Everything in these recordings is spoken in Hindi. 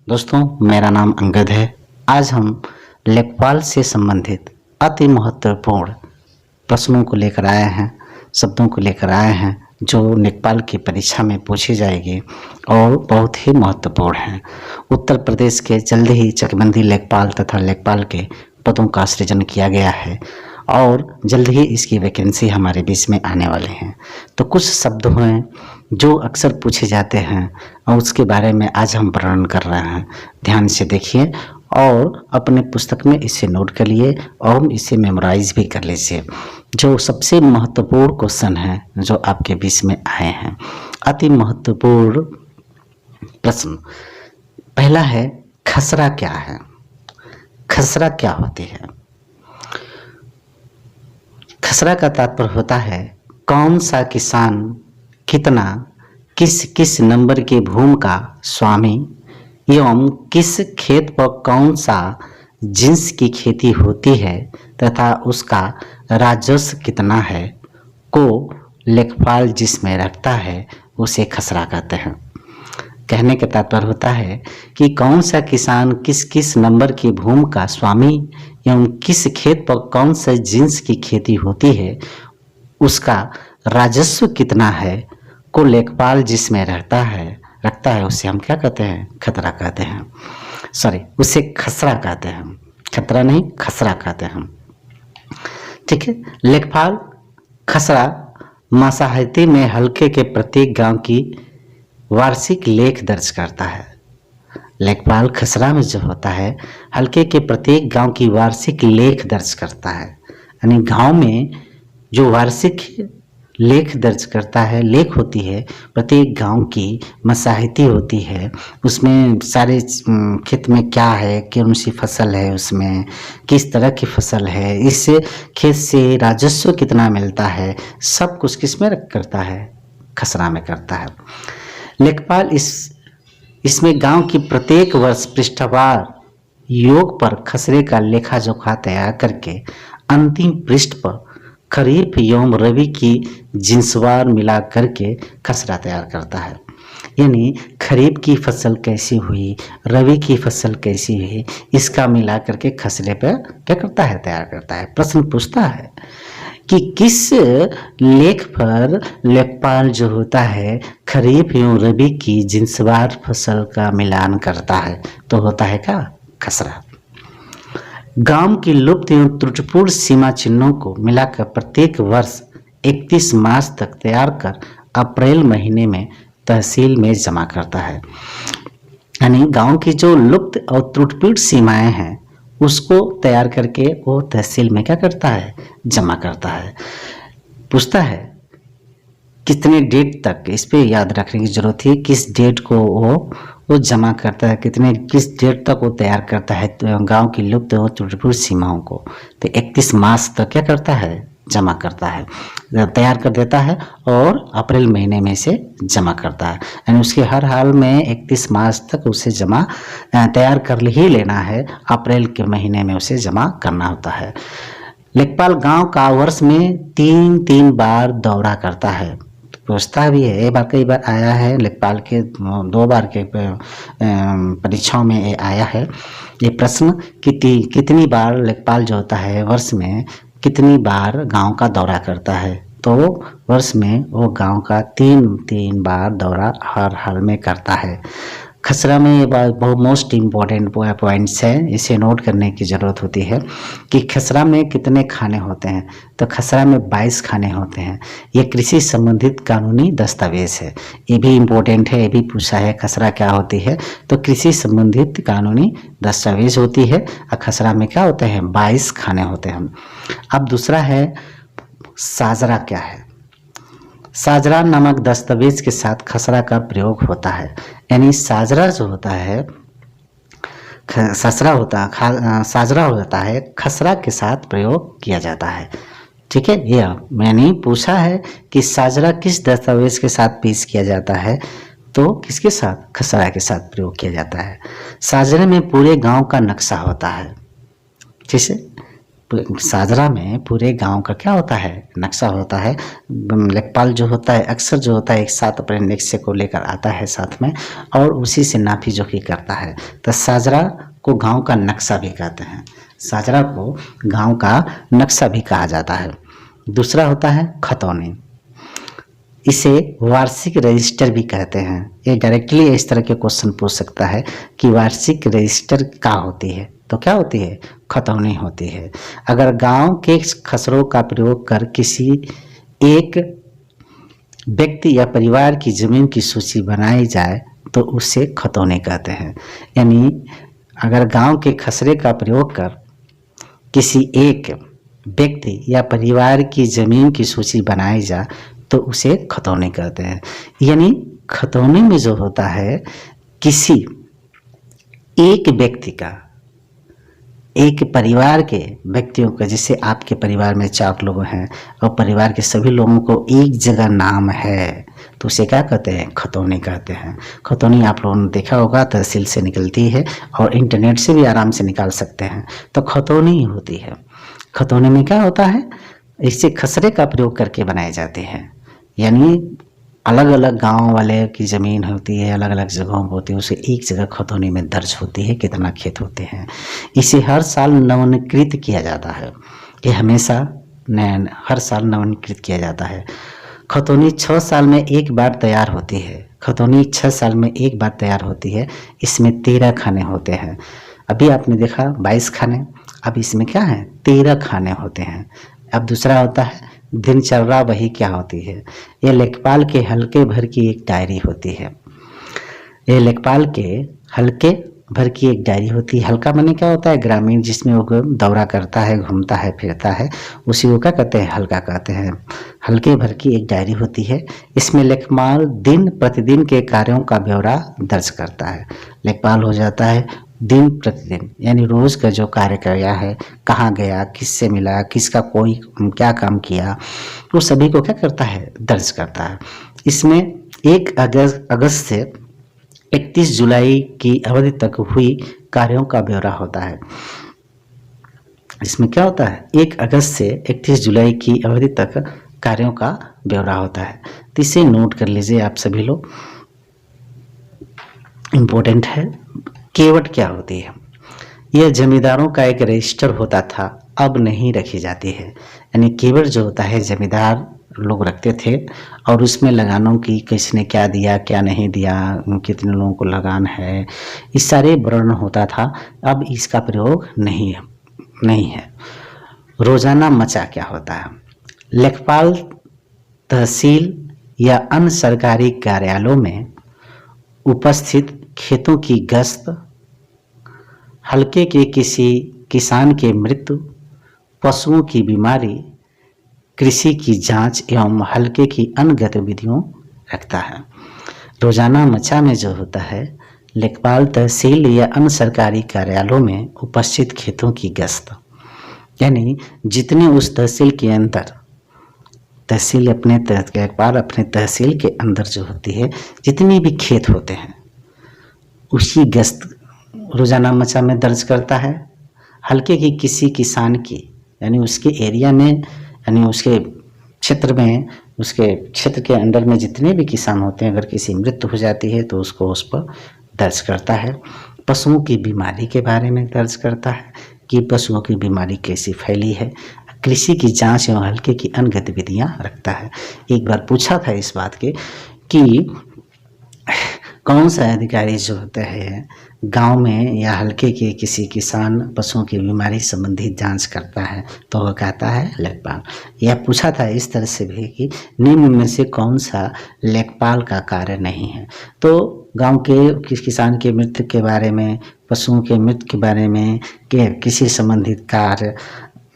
दोस्तों, मेरा नाम अंगद है। आज हम लेखपाल से संबंधित अति महत्वपूर्ण प्रश्नों को लेकर आए हैं, शब्दों को लेकर आए हैं जो लेखपाल की परीक्षा में पूछी जाएगी और बहुत ही महत्वपूर्ण हैं। उत्तर प्रदेश के जल्द ही चकबंदी लेखपाल तथा लेखपाल के पदों का सृजन किया गया है और जल्द ही इसकी वैकेंसी हमारे बीच में आने वाले हैं। तो कुछ शब्द हैं जो अक्सर पूछे जाते हैं और उसके बारे में आज हम वर्णन कर रहे हैं। ध्यान से देखिए और अपने पुस्तक में इसे नोट कर लिए और इसे मेमोराइज भी कर लीजिए। जो सबसे महत्वपूर्ण क्वेश्चन है जो आपके बीच में आए हैं, अति महत्वपूर्ण प्रश्न। पहला है, खसरा क्या है? खसरा क्या होती है? खसरा का तात्पर्य होता है कौन सा किसान कितना किस किस नंबर की भूमि का स्वामी एवं किस खेत पर कौन सा जिन्स की खेती होती है तथा उसका राजस्व कितना है को लेखपाल जिसमें रखता है उसे खसरा कहते हैं। कहने का तात्पर्य होता है कि कौन सा किसान किस किस नंबर की भूमि का स्वामी एवं किस खेत पर कौन सा जिन्स की खेती होती है उसका राजस्व कितना है को लेखपाल जिसमें रखता है उसे हम क्या कहते हैं? खतरा कहते हैं। उसे खसरा कहते हैं। खतरा नहीं, खसरा कहते हैं। ठीक है। लेखपाल खसरा मासाहिती में हल्के के प्रत्येक गांव की वार्षिक लेख दर्ज करता है। लेखपाल खसरा में जो होता है हल्के के प्रत्येक गांव की वार्षिक लेख दर्ज करता है। यानी गांव में जो वार्षिक लेख दर्ज करता है, लेख होती है प्रत्येक गांव की, मसाहिती होती है, उसमें सारे खेत में क्या है, कौन सी फसल है, उसमें किस तरह की फसल है, इस खेत से राजस्व कितना मिलता है, सब कुछ किस में करता है? खसरा में करता है। लेखपाल इसमें गांव की प्रत्येक वर्ष पृष्ठवार योग पर खसरे का लेखा जोखा तैयार करके अंतिम पृष्ठ पर खरीफ एवं रबी की जिन्सवार मिला करके खसरा तैयार करता है। यानी खरीफ की फसल कैसी हुई, रबी की फसल कैसी हुई, इसका मिला करके खसरे पर क्या करता है? तैयार करता है। प्रश्न पूछता है कि किस लेख पर लेखपाल जो होता है खरीफ एवं रबी की जिन्सवार फसल का मिलान करता है? तो होता है क्या? खसरा। गांव की लुप्त एवं त्रुटिपूर्ण सीमा चिन्हों को मिलाकर प्रत्येक वर्ष 31 मार्च तक तैयार कर अप्रैल महीने में तहसील में जमा करता है। यानी गांव की जो लुप्त और त्रुटिपूर्ण सीमाएं हैं उसको तैयार करके वो तहसील में क्या करता है? जमा करता है। पूछता है कितने डेट तक, इस पे याद रखने की जरूरत है, किस डेट को वो जमा करता है, किस डेट तक वो तैयार करता है तो गांव की लुप्त और त्रुटिपूर्ण सीमाओं को। तो 31 मार्च तक क्या करता है? जमा करता है, तैयार कर देता है और अप्रैल महीने में से जमा करता है। यानी उसके हर हाल में 31 मार्च तक उसे जमा तैयार कर ही लेना है, अप्रैल के महीने में उसे जमा करना होता है। लेखपाल गांव का वर्ष में 3 बार दौरा करता है। पूछता भी है, कई बार आया है लेखपाल के 2 बार के परीक्षाओं में ये आया है ये प्रश्न कि कितनी बार लेखपाल जो होता है वर्ष में कितनी बार गांव का दौरा करता है? तो वर्ष में वो गांव का 3 बार दौरा हर हाल में करता है। खसरा में ये बहुत मोस्ट इम्पॉर्टेंट पॉइंट्स है, इसे नोट करने की ज़रूरत होती है कि खसरा में कितने खाने होते हैं। तो खसरा में 22 खाने होते हैं। ये कृषि संबंधित कानूनी दस्तावेज है, ये भी इम्पोर्टेंट है, ये भी पूछा है खसरा क्या होती है। तो कृषि संबंधित कानूनी दस्तावेज होती है और खसरा में क्या होते हैं? 22 खाने होते हैं। अब दूसरा है साजरा क्या है? साजरा नामक दस्तावेज के साथ खसरा का प्रयोग होता है। यानी साजरा जो होता है साजरा होता है खसरा के साथ प्रयोग किया जाता है। ठीक है। ये मैंने पूछा है कि साजरा किस दस्तावेज के साथ पेश किया जाता है? तो किसके साथ? खसरा के साथ प्रयोग किया जाता है। साजरे में पूरे गांव का नक्शा होता है। ठीक है। साजरा में पूरे गांव का क्या होता है, नक्शा होता है। लेखपाल जो होता है अक्सर जो होता है एक साथ अपने नक्शे को लेकर आता है साथ में और उसी से नापी जोखी करता है। तो साजरा को गांव का नक्शा भी कहते हैं, साजरा को गांव का नक्शा भी कहा जाता है। दूसरा होता है खतौनी, इसे वार्षिक रजिस्टर भी कहते हैं। ये डायरेक्टली इस तरह के क्वेश्चन पूछ सकता है कि वार्षिक रजिस्टर क्या होती है, तो क्या होती है, खतौनी होती है। अगर गांव के खसरों का प्रयोग कर किसी एक व्यक्ति या परिवार की जमीन की सूची बनाई जाए तो उसे खतौनी कहते हैं। यानी अगर गांव के खसरे का प्रयोग कर किसी एक व्यक्ति या परिवार की जमीन की सूची बनाई जाए तो उसे खतौनी कहते हैं। यानी खतौनी में जो होता है किसी एक व्यक्ति का, एक परिवार के व्यक्तियों का, जैसे आपके परिवार में 4 लोग हैं और परिवार के सभी लोगों को एक जगह नाम है तो उसे क्या कहते हैं, खतौनी कहते हैं। खतौनी आप लोगों ने देखा होगा तहसील से निकलती है और इंटरनेट से भी आराम से निकाल सकते हैं, तो खतौनी होती है। खतौनी में क्या होता है, इससे खसरे का प्रयोग करके बनाए जाते हैं। यानी अलग अलग गांव वाले की ज़मीन होती है, अलग अलग जगहों पर होती है, उसे एक जगह खतौनी में दर्ज होती है कितना खेत होते हैं। इसे हर साल नवीनीकृत किया जाता है, ये हमेशा हर साल नवीनीकृत किया जाता है। खतौनी 6 साल में एक बार तैयार होती है। खतौनी 6 साल में एक बार तैयार होती है। इसमें 13 खाने होते हैं। अभी आपने देखा 22 खाने, अब इसमें क्या है, 13 खाने होते हैं। अब दूसरा होता है दिनचर्या, वही क्या होती है, ये लेखपाल के हल्के भर की एक डायरी होती है। ये लेखपाल के हल्के भर की एक डायरी होती है। हल्का माने क्या होता है, ग्रामीण, जिसमें वो दौरा करता है, घूमता है, फिरता है, उसी को क्या कहते हैं, हल्का कहते हैं। हल्के भर की एक डायरी होती है। इसमें लेखपाल दिन प्रतिदिन के कार्यों का ब्यौरा दर्ज करता है। लेखपाल हो जाता है दिन प्रतिदिन, यानी रोज का जो कार्य किया है, कहाँ गया, किससे मिला, किसका कोई क्या काम किया, वो सभी को क्या करता है, दर्ज करता है। इसमें 1 अगस्त से 31 जुलाई की अवधि तक हुई कार्यों का ब्यौरा होता है। इसमें क्या होता है, 1 अगस्त से 31 जुलाई की अवधि तक कार्यों का ब्यौरा होता है। तो इसे नोट कर लीजिए आप सभी लोग, इम्पोर्टेंट है। केवट क्या होती है, यह जमींदारों का एक रजिस्टर होता था, अब नहीं रखी जाती है। यानी केवट जो होता है जमींदार लोग रखते थे और उसमें लगानों की किसने क्या दिया, क्या नहीं दिया, कितने लोगों को लगान है, इस सारे वर्णन होता था। अब इसका प्रयोग नहीं है। रोजाना मचा क्या होता है, लेखपाल तहसील या अन्य सरकारी कार्यालयों में उपस्थित खेतों की गश्त, हल्के के किसी किसान के मृत्यु, पशुओं की बीमारी, कृषि की जांच एवं हल्के की अन्य गतिविधियों रखता है। रोजाना मचा में जो होता है, लेखपाल तहसील या अन्य सरकारी कार्यालयों में उपस्थित खेतों की गश्त, यानी जितने उस तहसील के अंदर, तहसील अपने लेखपाल अपने तहसील के अंदर जो होती है, जितने भी खेत होते हैं उसी गश्त रोजाना मचा में दर्ज करता है। हल्के की किसी किसान की, यानी उसके एरिया में, यानी उसके क्षेत्र में, उसके क्षेत्र के अंदर में जितने भी किसान होते हैं, अगर किसी मृत्यु हो जाती है तो उसको उस पर दर्ज करता है। पशुओं की बीमारी के बारे में दर्ज करता है कि पशुओं की बीमारी कैसी फैली है। कृषि की जांच एवं हल्के की अन्य गतिविधियां रखता है। एक बार पूछा था इस बात के कि कौन सा अधिकारी जो होता है गांव में या हल्के के किसी किसान पशुओं की बीमारी संबंधी जांच करता है, तो वो कहता है लेखपाल। यह पूछा था इस तरह से भी कि निम्न में से कौन सा लेखपाल का कार्य नहीं है। तो गांव के किसान के मृत्यु के बारे में, पशुओं के मृत्यु के बारे में, के किसी संबंधित कार्य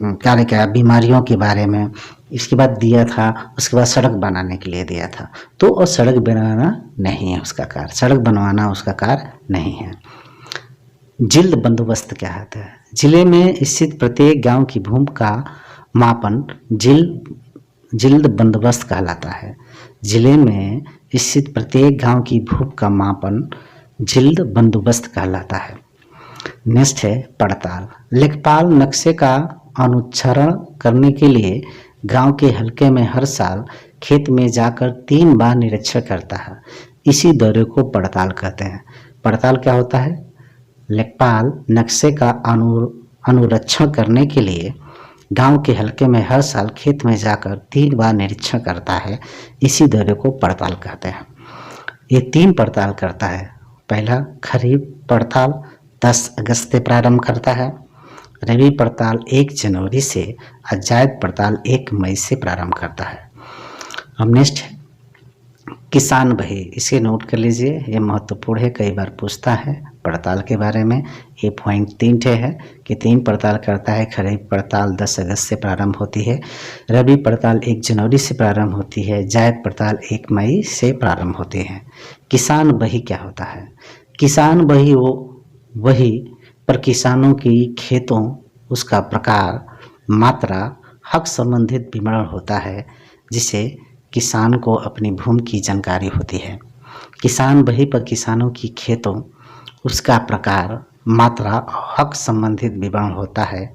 क्या बीमारियों के बारे में, इसके बाद दिया था। उसके बाद सड़क बनाने के लिए दिया था, तो और सड़क बनाना नहीं है उसका कार्य, सड़क बनवाना उसका कार्य नहीं है। जिल्द बंदोबस्त क्या होता है, जिले में स्थित प्रत्येक गांव की भूमि का मापन जिल्द बंदोबस्त कहलाता है। जिले में स्थित प्रत्येक गांव की भूमि का मापन जिल्द बंदोबस्त कहलाता है। नेक्स्ट है पड़ताल। लेखपाल नक्शे का अनुच्छरण करने के लिए गांव के हलके में हर साल खेत में जाकर 3 बार निरीक्षण करता है। इसी दौरे को पड़ताल कहते हैं। पड़ताल क्या होता है? लेखपाल नक्शे का अनुरक्षण करने के लिए गांव के हलके में हर साल खेत में जाकर 3 बार निरीक्षण करता है। इसी दौरे को पड़ताल कहते हैं। ये 3 पड़ताल करता है। पहला, खरीफ पड़ताल 10 अगस्त से प्रारंभ करता है। रबी पड़ताल 1 जनवरी से और जायद पड़ताल 1 मई से प्रारंभ करता है। अब नेक्स्ट किसान बही, इसे नोट कर लीजिए, ये महत्वपूर्ण है, कई बार पूछता है पड़ताल के बारे में। ये पॉइंट 3 है कि 3 पड़ताल करता है। खरीफ पड़ताल 10 अगस्त से प्रारंभ होती है, रबी पड़ताल 1 जनवरी से प्रारंभ होती है, जायद पड़ताल 1 मई से प्रारंभ होती है। किसान बही क्या होता है? किसान बही वही पर किसानों की खेतों, उसका प्रकार, मात्रा, हक संबंधित विवरण होता है, जिसे किसान को अपनी भूमि की जानकारी होती है। किसान बही पर किसानों की खेतों, उसका प्रकार, मात्रा और हक संबंधित विवरण होता है,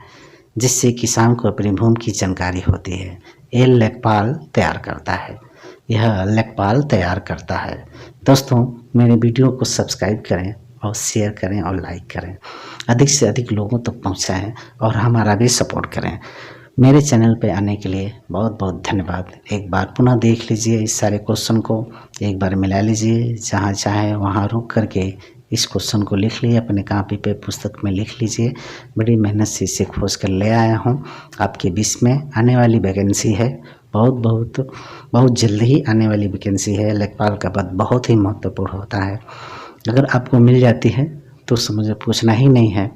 जिससे किसान को अपनी भूमि की जानकारी होती है। ये लेखपाल तैयार करता है। यह लेखपाल तैयार करता है। दोस्तों, मेरे वीडियो को सब्सक्राइब करें और शेयर करें और लाइक करें, अधिक से अधिक लोगों तक पहुंचाएं और हमारा भी सपोर्ट करें। मेरे चैनल पे आने के लिए बहुत बहुत धन्यवाद। एक बार पुनः देख लीजिए इस सारे क्वेश्चन को, एक बार मिला लीजिए, जहाँ चाहे वहाँ रुक करके इस क्वेश्चन को लिख लिए, अपने कॉपी पे पुस्तक में लिख लीजिए। बड़ी मेहनत से इसे खोज कर ले आया हूँ। आपके बीच में आने वाली वैकेंसी है, बहुत जल्द ही आने वाली वैकेंसी है। लेखपाल का पद बहुत ही महत्वपूर्ण होता है। अगर आपको मिल जाती है तो मुझे पूछना ही नहीं है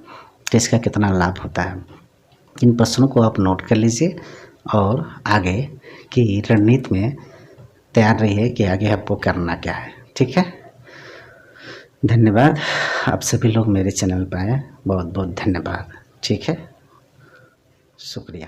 कि इसका कितना लाभ होता है। इन प्रश्नों को आप नोट कर लीजिए और आगे की रणनीति में तैयार रहिए कि आगे आपको करना क्या है। ठीक है, धन्यवाद। आप सभी लोग मेरे चैनल पर आए, बहुत बहुत धन्यवाद। ठीक है, शुक्रिया।